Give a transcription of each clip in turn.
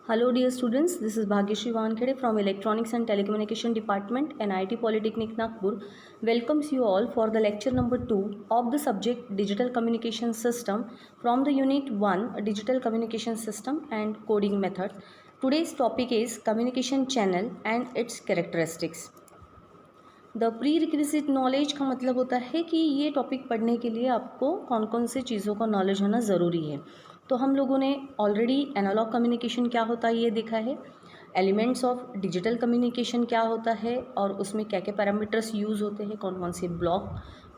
Hello dear students, this is Bhagyashree Wankhede from Electronics and Telecommunication Department, NIT Polytechnic Nagpur. Welcomes you all for the lecture number 2 of the subject Digital Communication System from the Unit 1 Digital Communication System and Coding Method. Today's topic is Communication Channel and its Characteristics. The pre requisite knowledge का मतलब होता है कि ये topic पढ़ने के लिए आपको कौन कौन सी चीज़ों का नॉलेज होना ज़रूरी है। तो हम लोगों ने ऑलरेडी एनालॉग कम्युनिकेशन क्या होता है ये देखा है, एलिमेंट्स ऑफ डिजिटल कम्युनिकेशन क्या होता है और उसमें क्या क्या पैरामीटर्स यूज़ होते हैं, कौन कौन से ब्लॉक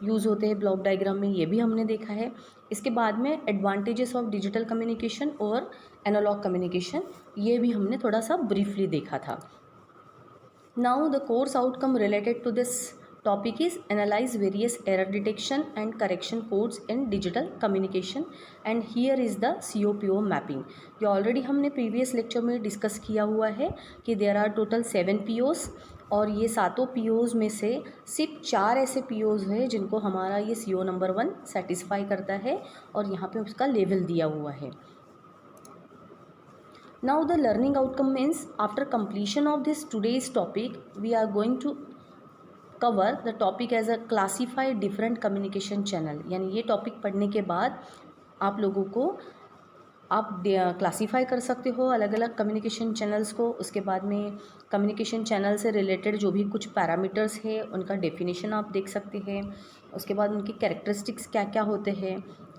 यूज़ होते हैं ब्लॉक डायग्राम में, ये भी हमने देखा है। इसके बाद में एडवांटेजेस ऑफ डिजिटल कम्युनिकेशन और एनालॉग कम्युनिकेशन, ये भी हमने थोड़ा सा ब्रीफली देखा था। Now the course outcome related to this topic is analyze various error detection and correction codes in digital communication and here is the COPO mapping। ये already हमने प्रीवियस लेक्चर में डिस्कस किया हुआ है कि देयर आर टोटल 7 POs और ये सातों POs में से सिर्फ 4 ऐसे POs है जिनको हमारा ये CO नंबर 1 सेटिस्फाई करता है और यहाँ पे उसका लेवल दिया हुआ है। Now the learning outcome means after completion of this today's topic we are going to cover the topic as a classify different communication channel। यानी ये टॉपिक पढ़ने के बाद आप लोगों को आप क्लासीफाई कर सकते हो अलग अलग कम्युनिकेशन चैनल्स को। उसके बाद में कम्युनिकेशन चैनल से रिलेटेड जो भी कुछ पैरामीटर्स है उनका डेफिनेशन आप देख सकते हैं। उसके बाद उनकी कैरेक्टरिस्टिक्स क्या क्या होते हैं।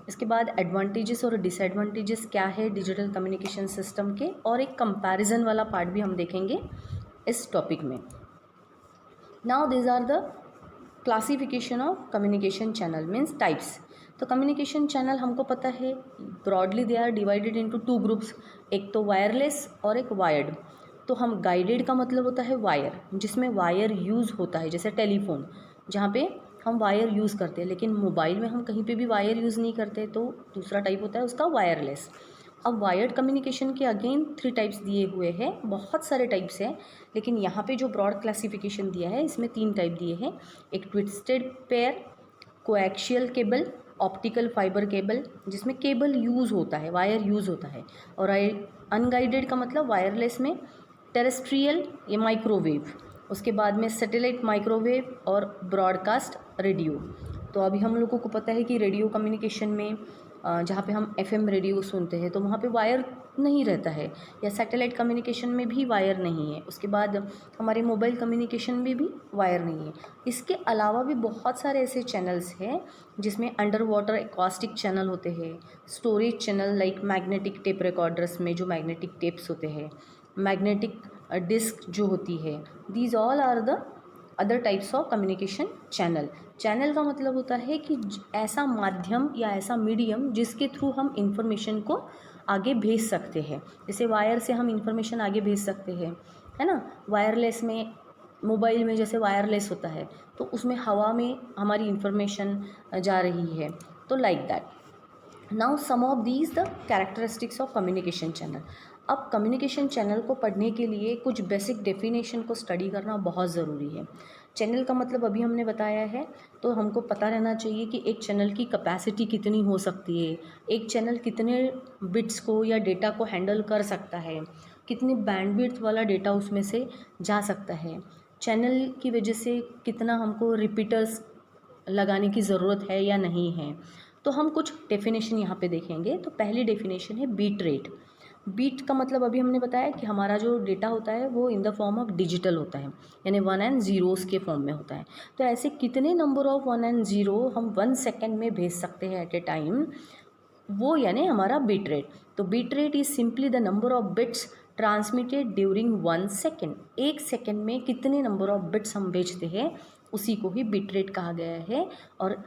इसके बाद एडवांटेजेस और डिसएडवांटेजेस क्या है डिजिटल कम्युनिकेशन सिस्टम के, और एक कंपैरिजन वाला पार्ट भी हम देखेंगे इस टॉपिक में। Now this are the classification of communication channel means types. तो कम्युनिकेशन चैनल हमको पता है broadly they are divided into 2 groups, एक तो वायरलेस और एक वायर्ड। तो हम गाइडेड का मतलब होता है वायर, जिसमें वायर यूज़ होता है, जैसे टेलीफोन जहाँ पे हम वायर यूज़ करते हैं, लेकिन मोबाइल में हम कहीं पे भी वायर यूज़ नहीं करते। तो दूसरा टाइप होता है उसका वायरलेस। अब वायर्ड कम्युनिकेशन के अगेन 3 टाइप्स दिए हुए हैं, बहुत सारे टाइप्स हैं, लेकिन यहाँ पे जो ब्रॉड क्लासिफिकेशन दिया है इसमें 3 टाइप दिए हैं। एक twisted pair, coaxial cable, optical fibre cable जिसमें केबल यूज़ होता है, वायर यूज़ होता है। और अनगाइडेड का मतलब वायरलेस में टेरेस्ट्रियल या माइक्रोवेव, उसके बाद में सैटेलाइट माइक्रोवेव और ब्रॉडकास्ट रेडियो। तो अभी हम लोगों को पता है कि रेडियो कम्युनिकेशन में जहाँ पे हम FM रेडियो सुनते हैं तो वहाँ पे वायर नहीं रहता है, या सैटेलाइट कम्युनिकेशन में भी वायर नहीं है। उसके बाद हमारे मोबाइल कम्युनिकेशन में भी वायर नहीं है। इसके अलावा भी बहुत सारे ऐसे चैनल्स हैं जिसमें अंडर वाटर एक्वास्टिक चैनल होते हैं, storage channel like magnetic tape recorders में जो मैग्नेटिक टेप्स होते हैं, मैग्नेटिक डिस्क जो होती है, these all are the other types of communication channel. Channel का मतलब होता है कि ऐसा माध्यम या ऐसा मीडियम जिसके थ्रू हम इंफॉर्मेशन को आगे भेज सकते हैं। जैसे वायर से हम इंफॉर्मेशन आगे भेज सकते हैं, है ना। वायरलेस में मोबाइल में जैसे वायरलेस होता है तो उसमें हवा में हमारी इंफॉर्मेशन जा रही है, तो like that. Now some of these the characteristics of communication channel. अब कम्युनिकेशन चैनल को पढ़ने के लिए कुछ बेसिक डेफिनेशन को स्टडी करना बहुत ज़रूरी है। चैनल का मतलब अभी हमने बताया है, तो हमको पता रहना चाहिए कि एक चैनल की कैपेसिटी कितनी हो सकती है, एक चैनल कितने बिट्स को या डेटा को हैंडल कर सकता है, कितनी बैंडविड्थ वाला डेटा उसमें से जा सकता है, चैनल की वजह से कितना हमको रिपीटर्स लगाने की ज़रूरत है या नहीं है। तो हम कुछ डेफिनेशन यहाँ पे देखेंगे। तो पहली डेफिनेशन है बीट रेट। बीट का मतलब अभी हमने बताया कि हमारा जो डेटा होता है वो in the form of digital होता है, यानी 1 एंड 0s के फॉर्म में होता है। तो ऐसे कितने नंबर ऑफ 1 एंड 0 हम 1 सेकेंड में भेज सकते हैं एट ए टाइम, वो यानी हमारा बीट रेट। तो bit rate is simply the number of bits transmitted during 1 second. 1 second में कितने नंबर ऑफ बिट्स हम भेजते हैं उसी को ही बिट रेट कहा गया है। और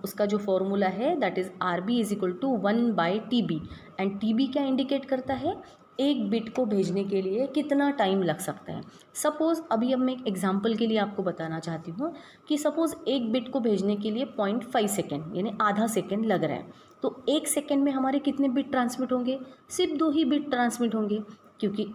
उसका जो फॉर्मूला है that is RB is equal to 1/TB। And TB क्या इंडिकेट करता है, एक बिट को भेजने के लिए कितना टाइम लग सकता है। सपोज़ अभी अब मैं एक एग्जांपल के लिए आपको बताना चाहती हूँ कि सपोज़ एक बिट को भेजने के लिए 0.5 सेकेंड यानी आधा सेकेंड लग रहा है, तो 1 सेकेंड में हमारे कितने बिट ट्रांसमिट होंगे, सिर्फ 2 ही बिट ट्रांसमिट होंगे, क्योंकि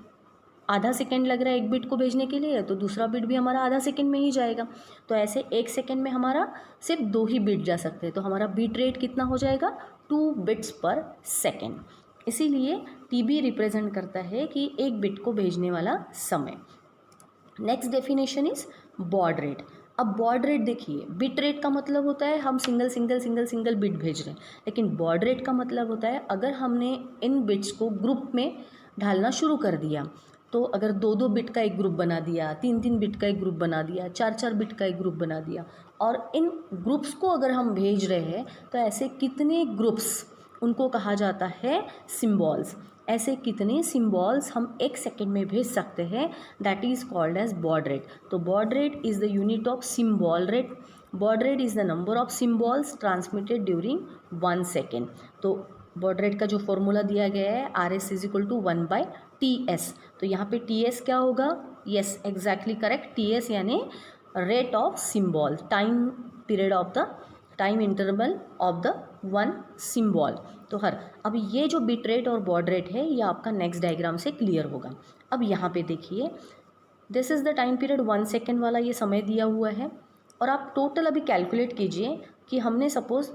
आधा सेकेंड लग रहा है एक बिट को भेजने के लिए, तो दूसरा बिट भी हमारा आधा सेकेंड में ही जाएगा। तो ऐसे 1 सेकेंड में हमारा सिर्फ 2 ही बिट जा सकते हैं, तो हमारा बिट रेट कितना हो जाएगा, 2 बिट्स पर सेकेंड। इसीलिए TB रिप्रेजेंट करता है कि एक बिट को भेजने वाला समय। Next definition is baud rate. अब बॉड रेट देखिए, बिट रेट का मतलब होता है हम सिंगल बिट भेज रहे हैं, लेकिन बॉड रेट का मतलब होता है अगर हमने इन बिट्स को ग्रुप में ढालना शुरू कर दिया, तो अगर 2-2 बिट का एक ग्रुप बना दिया, 3-3 बिट का एक ग्रुप बना दिया, 4-4 बिट का एक ग्रुप बना दिया, और इन ग्रुप्स को अगर हम भेज रहे हैं तो ऐसे कितने ग्रुप्स, उनको कहा जाता है सिम्बॉल्स। ऐसे कितने सिम्बॉल्स हम एक सेकेंड में भेज सकते हैं, that is called as baud rate. तो baud rate is the unit of symbol rate. Baud rate is the number of symbols transmitted during 1 second. तो बॉड रेट का जो फॉर्मूला दिया गया है RS is equal to 1/TS। तो यहाँ पे TS क्या होगा? यस, एग्जैक्टली करेक्ट, TS यानी rate of symbol, time period of the time interval of the one symbol. तो अब ये जो बिट रेट और बॉड रेट है ये आपका नेक्स्ट डायग्राम से क्लियर होगा। अब यहाँ पे देखिए, this is the time period 1 second वाला ये समय दिया हुआ है, और आप टोटल अभी कैलकुलेट कीजिए कि हमने सपोज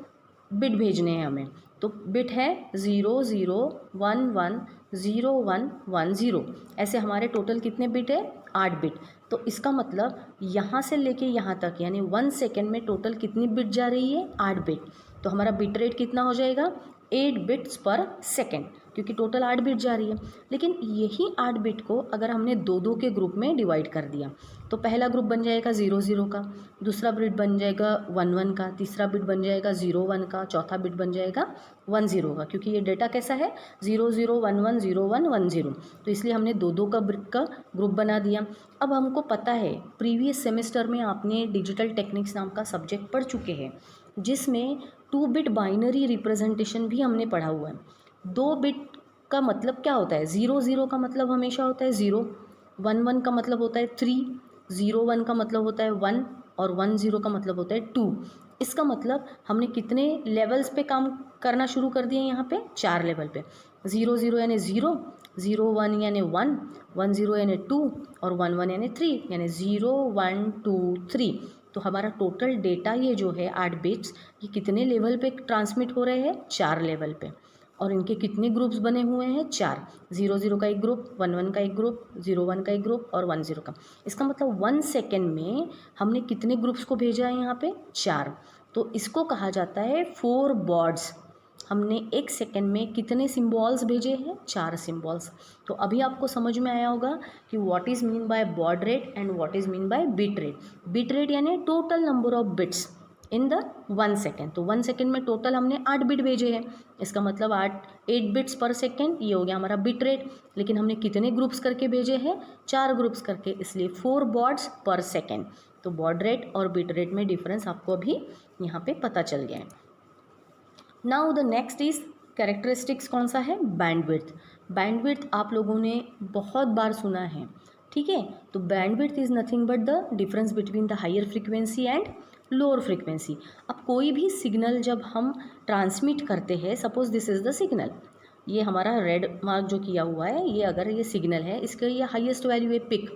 बिट भेजने हैं हमें, तो बिट है 0 0 1 1 0 1 1 0। ऐसे हमारे टोटल कितने बिट है? 8 बिट। तो इसका मतलब यहाँ से लेके यहाँ तक यानी 1 सेकेंड में टोटल कितनी बिट जा रही है? 8 बिट। तो हमारा बिट रेट कितना हो जाएगा? 8 बिट्स पर सेकेंड, क्योंकि टोटल 8 बिट जा रही है। लेकिन यही 8 बिट को अगर हमने 2-2 के ग्रुप में डिवाइड कर दिया, तो पहला ग्रुप बन जाएगा 0 0 का, दूसरा बिट बन जाएगा 1 1 का, तीसरा बिट बन जाएगा 0 1 का, चौथा बिट बन जाएगा 1 0 का, क्योंकि ये डेटा कैसा है? 0 0 1 1 0 1 1 0। तो इसलिए हमने 2-2 का बिट का ग्रुप बना दिया। अब हमको पता है प्रीवियस सेमेस्टर में आपने डिजिटल टेक्निक्स नाम का सब्जेक्ट पढ़ चुके हैं, जिसमें 2 बिट बाइनरी रिप्रेजेंटेशन भी हमने पढ़ा हुआ है। 2 बिट का मतलब क्या होता है? 0 0 का मतलब हमेशा होता है 0, 1 1 का मतलब होता है 3, 0 1 का मतलब होता है 1, और 1 0 का मतलब होता है 2। इसका मतलब हमने कितने लेवल्स पे काम करना शुरू कर दिए यहाँ पे? 4 लेवल पे। 0 0 यानी 0, 0 1 यानी 1, 1 0 यानी 2, और 1 1 यानी 3, यानी 0 1 2 3। तो हमारा टोटल डेटा ये जो है 8 बिट्स, ये कितने लेवल पे ट्रांसमिट हो रहे हैं? 4 लेवल पे। और इनके कितने ग्रुप्स बने हुए हैं? 4। 0 0 का एक ग्रुप, 1 1 का एक ग्रुप, 0 1 का एक ग्रुप, और 1 0 का। इसका मतलब 1 सेकेंड में हमने कितने ग्रुप्स को भेजा है यहाँ पे? 4। तो इसको कहा जाता है 4 बॉड्स। हमने एक सेकेंड में कितने सिम्बॉल्स भेजे हैं? 4 सिम्बॉल्स। तो अभी आपको समझ में आया होगा कि what is mean by baud rate and what is mean by bit rate. Bit rate यानी total number of bits in the 1 second. तो 1 सेकेंड में टोटल हमने 8 बिट भेजे हैं, इसका मतलब 8 बिट्स पर सेकेंड, ये हो गया हमारा बिट रेट। लेकिन हमने कितने ग्रुप्स करके भेजे हैं? 4 ग्रुप्स करके, इसलिए 4 बॉड्स पर सेकेंड। तो बॉड रेट और बिट रेट में डिफरेंस आपको अभी यहाँ पे पता चल गया है। Now the next is characteristics कौन सा है? बैंडविड्थ। बैंडविड्थ आप लोगों ने बहुत बार सुना है, ठीक है। तो bandwidth is nothing but the difference between the higher frequency and lower frequency. अब कोई भी सिग्नल जब हम ट्रांसमिट करते हैं, suppose this is the signal, ये हमारा रेड मार्क जो किया हुआ है, ये अगर ये सिग्नल है, इसका ये हाईएस्ट वैल्यू है पिक,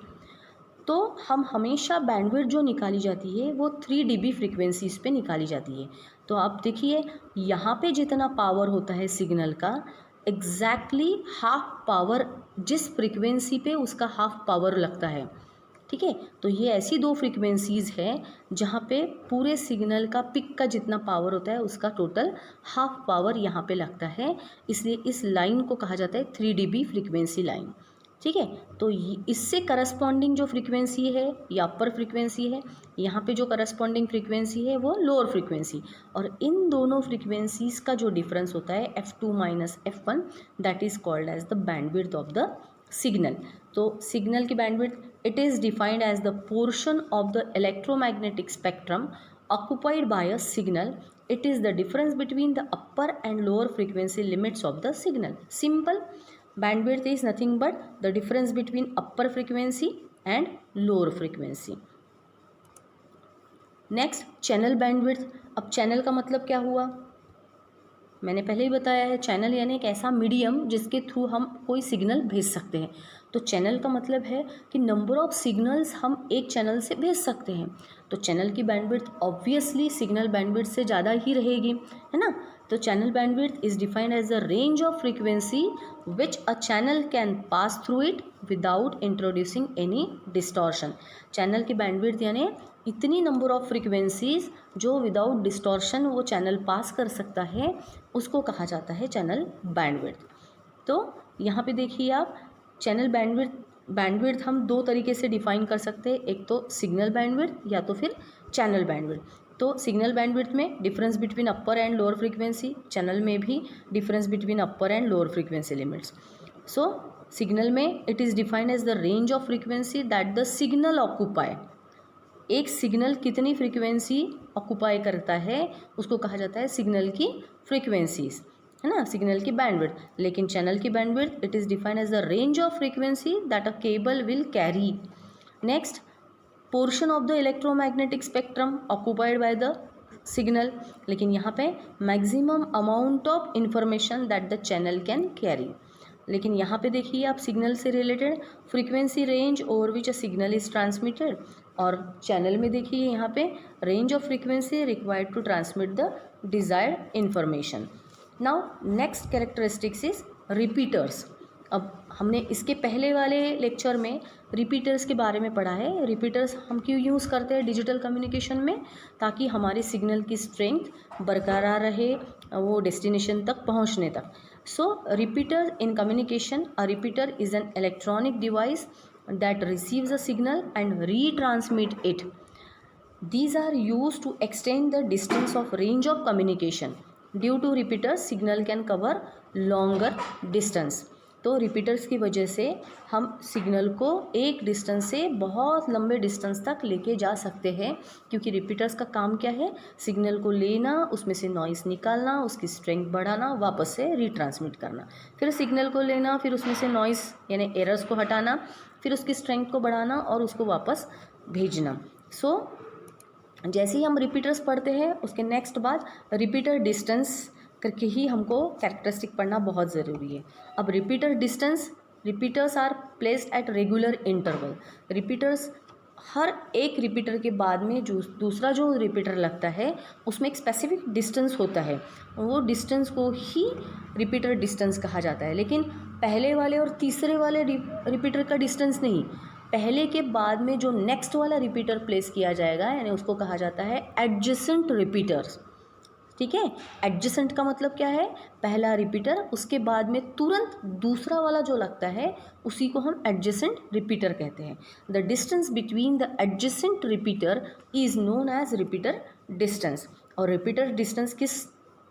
तो हम हमेशा बैंडविड्थ जो निकाली जाती है वो 3 dB फ्रीक्वेंसीज पे निकाली जाती है। तो आप देखिए यहाँ पे जितना पावर होता है सिग्नल का, एग्जैक्टली हाफ पावर जिस फ्रीक्वेंसी पे उसका हाफ पावर लगता है, ठीक है। तो ये ऐसी 2 फ्रीक्वेंसीज़ हैं जहाँ पे पूरे सिग्नल का पिक का जितना पावर होता है उसका टोटल हाफ पावर यहाँ पे लगता है, इसलिए इस लाइन को कहा जाता है 3 dB फ्रीक्वेंसी लाइन, ठीक है। तो इससे करस्पॉन्डिंग जो फ्रीक्वेंसी है या अपर फ्रीक्वेंसी है, यहाँ पे जो करस्पॉन्डिंग फ्रीक्वेंसी है वो लोअर फ्रीक्वेंसी, और इन दोनों फ्रीक्वेंसीज़ का जो डिफरेंस होता है f2 minus f1, that is called as the bandwidth of the signal. तो सिग्नल की bandwidth it is defined as the portion of the electromagnetic spectrum occupied by a signal. It is the difference between the upper and lower frequency limits of the signal. Simple. Bandwidth is nothing but the difference between upper frequency and lower frequency. Next, channel bandwidth. अब channel का मतलब क्या हुआ? मैंने पहले ही बताया है, channel यानी एक ऐसा मीडियम जिसके थ्रू हम कोई सिग्नल भेज सकते हैं। तो चैनल का मतलब है कि नंबर ऑफ सिग्नल्स हम एक चैनल से भेज सकते हैं। तो चैनल की बैंडविड्थ ऑब्वियसली सिग्नल बैंडविड्थ से ज़्यादा ही रहेगी, है ना। तो channel bandwidth is defined as the range of frequency which a channel can pass through it without introducing any distortion. Channel की बैंडविड्थ यानी इतनी नंबर ऑफ फ्रीक्वेंसीज जो विदाउट डिस्टॉर्शन वो चैनल पास कर सकता है, उसको कहा जाता है चैनल बैंडविड्थ। तो यहाँ पे देखिए आप, चैनल बैंडविड्थ हम दो तरीके से डिफाइन कर सकते हैं, एक तो सिग्नल बैंडविड्थ या तो फिर चैनल बैंडविड्थ। तो सिग्नल बैंडविड्थ में difference between upper and lower frequency, channel में भी difference between upper and lower frequency limits. So signal में it is defined as the range of frequency that the signal occupy. एक signal कितनी frequency occupy करता है उसको कहा जाता है सिग्नल की फ्रीक्वेंसीज, है ना, सिग्नल की बैंडविड्थ। लेकिन चैनल की bandwidth it is defined as the range of frequency that a cable will carry. Next, portion of the electromagnetic spectrum occupied by the signal. लेकिन यहाँ पे maximum amount of information that the channel can carry. लेकिन यहाँ पे देखिए आप, signal से related frequency range over which a signal is transmitted, और चैनल में देखिए यहाँ पे range of frequency required to transmit the desired information. Now next characteristics is repeaters. अब हमने इसके पहले वाले लेक्चर में रिपीटर्स के बारे में पढ़ा है। रिपीटर्स हम क्यों यूज़ करते हैं डिजिटल कम्युनिकेशन में, ताकि हमारे सिग्नल की स्ट्रेंथ बरकरार रहे वो डेस्टिनेशन तक पहुंचने तक। So repeater in communication, a repeater is an electronic device that receives a signal and retransmit it. These are used to extend the distance of range of communication. Due to repeaters, signal can cover longer distance. तो repeaters की वजह से हम signal को एक distance से बहुत लंबे डिस्टेंस तक लेके जा सकते हैं, क्योंकि रिपीटर्स का काम क्या है, सिग्नल को लेना, उसमें से नॉइस निकालना, उसकी स्ट्रेंथ बढ़ाना, वापस से रिट्रांसमिट करना, फिर सिग्नल को लेना, फिर उसमें से नॉइस यानी एरर्स को हटाना, फिर उसकी स्ट्रेंथ को बढ़ाना और उसको वापस भेजना। सो जैसे ही हम रिपीटर्स पढ़ते हैं उसके नेक्स्ट बाद रिपीटर डिस्टेंस करके ही हमको कैरेक्टरिस्टिक पढ़ना बहुत ज़रूरी है। अब repeater distance, repeaters are placed at regular interval. Repeaters हर एक रिपीटर के बाद में जो दूसरा जो रिपीटर लगता है उसमें एक स्पेसिफिक डिस्टेंस होता है, वो डिस्टेंस को ही रिपीटर डिस्टेंस कहा जाता है। लेकिन पहले वाले और तीसरे वाले रिपीटर का डिस्टेंस नहीं, पहले के बाद में जो नेक्स्ट वाला रिपीटर प्लेस किया जाएगा यानी उसको कहा जाता है एडजेसेंट रिपीटर्स। ठीक है, एडजेसेंट का मतलब क्या है, पहला रिपीटर उसके बाद में तुरंत दूसरा वाला जो लगता है उसी को हम एडजेसेंट रिपीटर कहते हैं। The distance between the adjacent repeater is known as repeater distance. और रिपीटर डिस्टेंस किस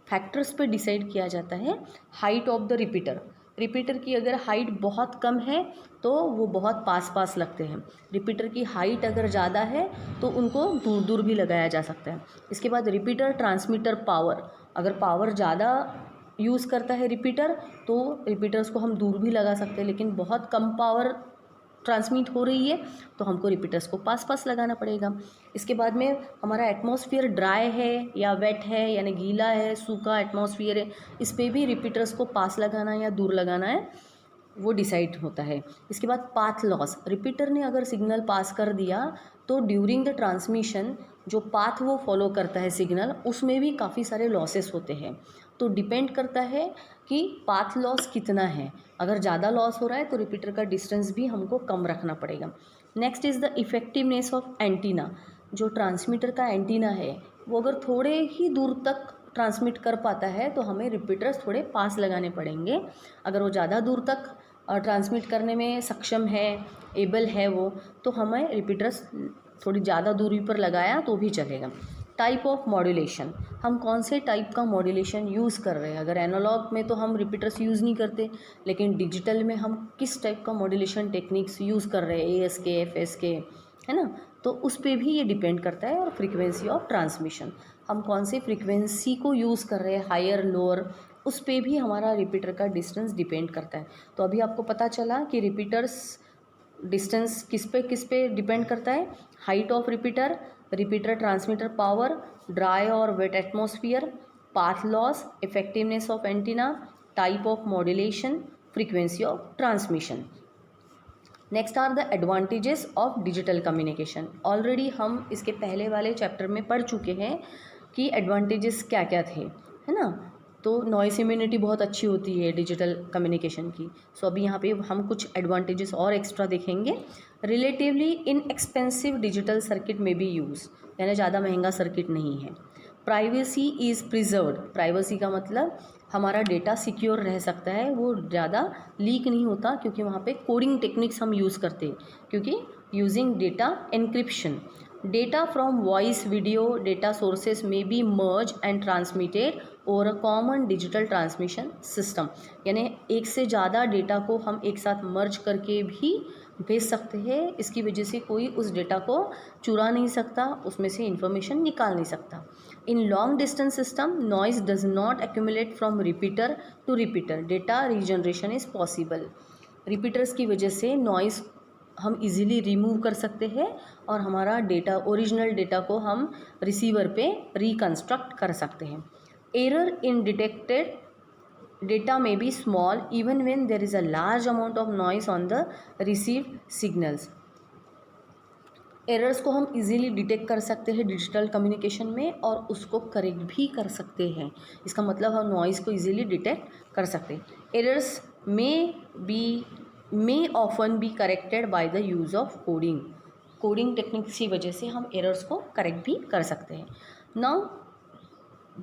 फैक्टर्स पर डिसाइड किया जाता है, height of the repeater. Repeater की अगर हाइट बहुत कम है तो वो बहुत पास पास लगते हैं, रिपीटर की हाइट अगर ज़्यादा है तो उनको दूर दूर भी लगाया जा सकता है। इसके बाद रिपीटर ट्रांसमीटर पावर, अगर पावर ज़्यादा यूज़ करता है रिपीटर तो रिपीटर्स को हम दूर भी लगा सकते हैं, लेकिन बहुत कम पावर ट्रांसमिट हो रही है तो हमको रिपीटर्स को पास पास लगाना पड़ेगा। इसके बाद में हमारा एटमॉस्फेयर ड्राई है या वेट है यानी गीला है, सूखा एटमॉस्फेयर है, इस पर भी रिपीटर्स को पास लगाना या दूर लगाना है वो डिसाइड होता है। इसके बाद पाथ लॉस, रिपीटर ने अगर सिग्नल पास कर दिया तो ड्यूरिंग द ट्रांसमिशन जो पाथ वो फॉलो करता है सिग्नल, उसमें भी काफ़ी सारे लॉसेस होते हैं। तो डिपेंड करता है कि पाथ लॉस कितना है, अगर ज़्यादा लॉस हो रहा है तो रिपीटर का डिस्टेंस भी हमको कम रखना पड़ेगा। Next is the effectiveness of antenna. जो ट्रांसमीटर का एंटीना है वो अगर थोड़े ही दूर तक ट्रांसमिट कर पाता है तो हमें रिपीटर्स थोड़े पास लगाने पड़ेंगे। अगर वो ज़्यादा दूर तक ट्रांसमिट करने में सक्षम है, एबल है वो, तो हमें रिपीटर्स थोड़ी ज़्यादा दूरी पर लगाया तो भी चलेगा। टाइप ऑफ मॉड्यूलेशन, हम कौन से टाइप का मॉड्यूलेशन यूज़ कर रहे हैं। अगर एनालॉग में तो हम रिपीटर्स यूज़ नहीं करते, लेकिन डिजिटल में हम किस टाइप का मॉड्यूलेशन टेक्निक्स यूज़ कर रहे हैं, ASK, FSK, है ना, तो उस पर भी ये डिपेंड करता है। और फ्रीक्वेंसी ऑफ ट्रांसमिशन, हम कौन से फ्रीक्वेंसी को यूज़ कर रहे हैं, हायर लोअर, उस पर भी हमारा रिपीटर का डिस्टेंस डिपेंड करता है। तो अभी आपको पता चला कि रिपीटर्स डिस्टेंस किस पे डिपेंड करता है, height of repeater, repeater transmitter power, dry और wet atmosphere, path loss, effectiveness of antenna, type of modulation, frequency of transmission. Next are the advantages of digital communication. Already हम इसके पहले वाले chapter में पढ़ चुके हैं कि एडवांटेजेस क्या क्या थे, है ना। तो नॉइस इम्यूनिटी बहुत अच्छी होती है डिजिटल कम्युनिकेशन की। सो अभी यहाँ पे हम कुछ एडवांटेजेस और एक्स्ट्रा देखेंगे। रिलेटिवली इनएक्सपेंसिव डिजिटल सर्किट में बी यूज़, यानी ज़्यादा महंगा सर्किट नहीं है। प्राइवेसी इज़ प्रिजर्व्ड, प्राइवेसी का मतलब हमारा डेटा सिक्योर रह सकता है, वो ज़्यादा लीक नहीं होता, क्योंकि वहाँ पे कोडिंग टेक्निक्स हम यूज़ करते हैं, क्योंकि using data encryption. Data from voice video data sources में be merge and transmitted over a common digital transmission system, यानी एक से ज़्यादा डेटा को हम एक साथ मर्ज करके भी भेज सकते हैं। इसकी वजह से कोई उस डेटा को चुरा नहीं सकता, उसमें से इंफॉर्मेशन निकाल नहीं सकता। In long distance system noise does not accumulate from repeater to repeater, data regeneration is possible. Repeaters की वजह से नॉइज़ हम इजीली रिमूव कर सकते हैं और हमारा डेटा, ओरिजिनल डेटा को हम रिसीवर पे रिकंस्ट्रक्ट कर सकते हैं। एरर इन डिटेक्टेड डेटा में be small even when there is a large amount of noise on the received signals. Errors को हम इजीली डिटेक्ट कर सकते हैं डिजिटल कम्युनिकेशन में और उसको करेक्ट भी कर सकते हैं। इसका मतलब हम नॉइज़ को इजीली डिटेक्ट कर सकते हैं। Errors may often be corrected by the use of coding, coding techniques की वजह से हम एरर्स को करेक्ट भी कर सकते हैं। नाउ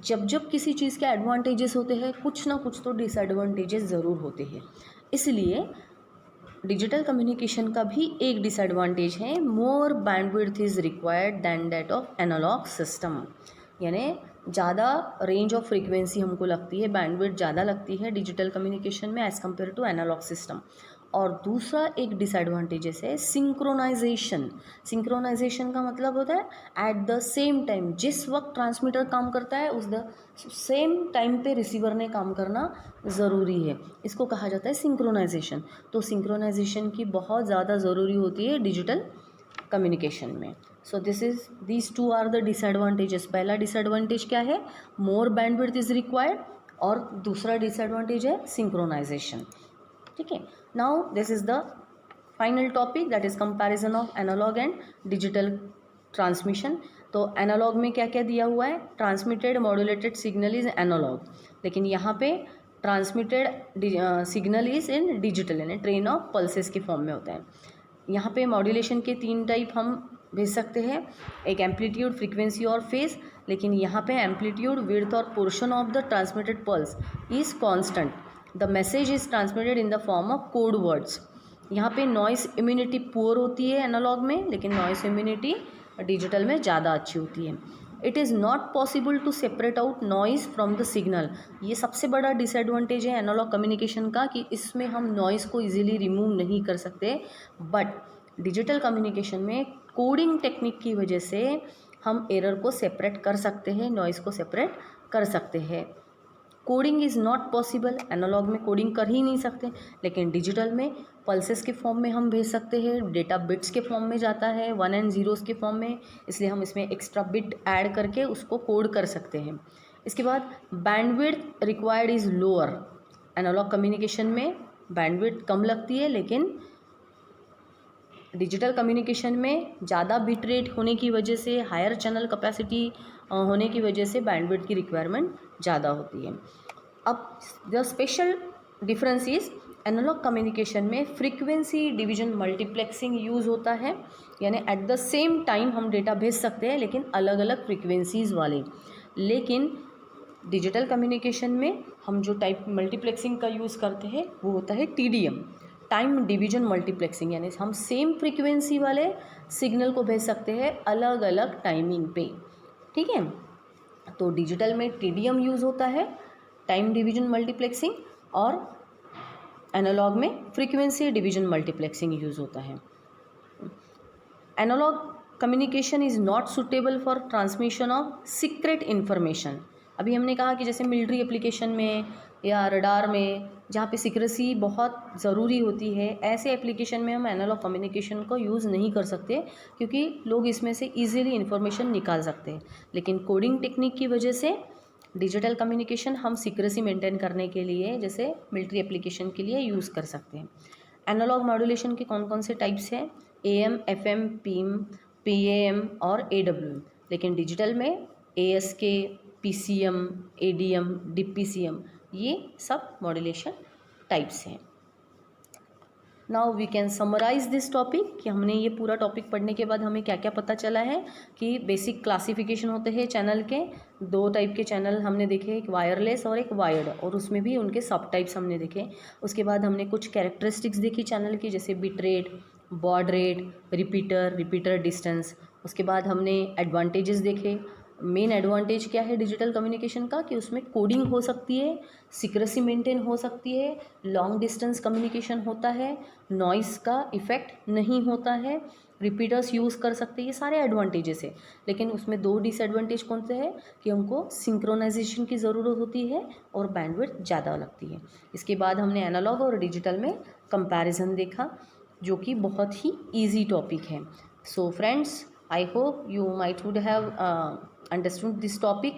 जब किसी चीज़ के एडवांटेजेस होते हैं, कुछ ना कुछ तो डिसएडवांटेजेस ज़रूर होते हैं। इसलिए डिजिटल कम्युनिकेशन का भी एक डिसएडवांटेज है, more bandwidth is required than that of analog system, यानी ज़्यादा रेंज ऑफ फ्रीक्वेंसी हमको लगती है, बैंडविड्थ ज़्यादा लगती है डिजिटल कम्युनिकेशन में as compared to analog system. और दूसरा एक डिसएडवांटेजेस है सिंक्रोनाइजेशन। सिंक्रोनाइजेशन का मतलब होता है एट द सेम टाइम, जिस वक्त ट्रांसमीटर काम करता है उस द सेम टाइम पे रिसीवर ने काम करना ज़रूरी है, इसको कहा जाता है सिंक्रोनाइजेशन। तो सिंक्रोनाइजेशन की बहुत ज़्यादा ज़रूरी होती है डिजिटल कम्युनिकेशन में। So these two are the disadvantages. पहला डिसएडवांटेज क्या है, मोर बैंडविड्थ इज़ रिक्वायर्ड, और दूसरा डिसएडवांटेज है सिंक्रोनाइजेशन। ठीक है, now this is the final topic, that is comparison of analog and digital transmission. तो एनालॉग में क्या क्या दिया हुआ है, transmitted modulated signal is analog, लेकिन यहाँ पे transmitted signal is in digital, यानी ट्रेन ऑफ पल्सेस के फॉर्म में होता है। यहाँ पे मॉड्यूलेशन के 3 टाइप हम भेज सकते हैं, एक एम्पलीट्यूड, फ्रीक्वेंसी और फेज, लेकिन यहाँ पे एम्पलीट्यूड, विड्थ और portion of the transmitted pulse is constant. The message is transmitted in the form of code words. यहाँ पे नॉइस इम्यूनिटी पुअर होती है एनालॉग में, लेकिन नॉइस इम्यूनिटी डिजिटल में ज़्यादा अच्छी होती है। It is not possible to separate out noise from the signal. ये सबसे बड़ा डिसएडवांटेज है एनालॉग कम्युनिकेशन का, कि इसमें हम नॉइस को इजीली रिमूव नहीं कर सकते। बट डिजिटल कम्युनिकेशन में कोडिंग टेक्निक की वजह से हम एरर को सेपरेट कर सकते हैं, नॉइस को सेपरेट कर सकते हैं। Coding is not possible, analog में कोडिंग कर ही नहीं सकते, लेकिन डिजिटल में पल्सेस के फॉर्म में हम भेज सकते हैं, डेटा बिट्स के फॉर्म में जाता है, 1 एंड 0 के फॉर्म में, इसलिए हम इसमें एक्स्ट्रा बिट ऐड करके उसको कोड कर सकते हैं। इसके बाद bandwidth required is lower. Analog communication में बैंडविड्थ कम लगती है, लेकिन डिजिटल कम्युनिकेशन में ज़्यादा बिट रेट होने की वजह से, हायर चैनल कैपेसिटी होने की वजह से बैंडविड्थ की रिक्वायरमेंट ज़्यादा होती है। अब the special difference is analog communication में फ्रीक्वेंसी डिवीजन मल्टीप्लेक्सिंग यूज़ होता है, यानी एट द सेम टाइम हम डेटा भेज सकते हैं, लेकिन अलग अलग फ्रीक्वेंसीज़ वाले। लेकिन डिजिटल कम्युनिकेशन में हम जो टाइप मल्टीप्लेक्सिंग का यूज़ करते हैं वो होता है TDM, टाइम डिवीजन मल्टीप्लेक्सिंग, यानी हम सेम फ्रीक्वेंसी वाले सिग्नल को भेज सकते हैं अलग अलग टाइमिंग पे। ठीक है, तो डिजिटल में TDM यूज़ होता है, टाइम डिवीजन मल्टीप्लेक्सिंग, और एनालॉग में फ्रीक्वेंसी डिवीजन मल्टीप्लेक्सिंग यूज़ होता है। Analog communication is not suitable for transmission of secret information. अभी हमने कहा कि जैसे मिलिट्री एप्लीकेशन में या रडार में, जहाँ पे सीक्रेसी बहुत ज़रूरी होती है, ऐसे एप्लीकेशन में हम एनालॉग कम्युनिकेशन को यूज़ नहीं कर सकते, क्योंकि लोग इसमें से ईजिली इन्फॉर्मेशन निकाल सकते हैं। लेकिन कोडिंग टेक्निक की वजह से डिजिटल कम्युनिकेशन हम सीक्रेसी मेंटेन करने के लिए, जैसे मिलिट्री एप्लीकेशन के लिए यूज़ कर सकते हैं। एनालॉग मॉड्यूलेशन के कौन कौन से टाइप्स हैं, AM, FM, PM, PAM और AWM। लेकिन डिजिटल में ASK, PCM, ADM, DPCM, ये सब मॉड्यूलेशन टाइप्स हैं। Now we can summarize this topic कि हमने ये पूरा टॉपिक पढ़ने के बाद हमें क्या क्या पता चला है कि बेसिक क्लासिफिकेशन होते हैं चैनल के। 2 टाइप के चैनल हमने देखे, एक वायरलेस और एक वायर्ड, और उसमें भी उनके सब टाइप्स हमने देखे। उसके बाद हमने कुछ कैरेक्टरिस्टिक्स देखी चैनल की, जैसे bit rate, baud rate, repeater distance. उसके बाद हमने एडवांटेजेस देखे। मेन एडवांटेज क्या है डिजिटल कम्युनिकेशन का, कि उसमें कोडिंग हो सकती है, सीक्रेसी मेंटेन हो सकती है, लॉन्ग डिस्टेंस कम्युनिकेशन होता है, नॉइस का इफ़ेक्ट नहीं होता है, रिपीटर्स यूज़ कर सकते हैं, ये सारे एडवांटेजेस है। लेकिन उसमें 2 डिसएडवांटेज कौन से है कि हमको सिंक्रोनाइजेशन की ज़रूरत होती है और बैंडविड्थ ज़्यादा लगती है। इसके बाद हमने एनालॉग और डिजिटल में कंपैरिजन देखा, जो कि बहुत ही ईजी टॉपिक है। So friends, I hope you might would have understood this topic.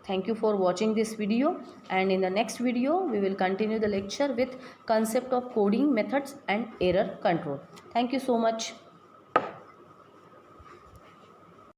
Thank you for watching this video, and in the next video we will continue the lecture with concept of coding methods and error control. Thank you so much.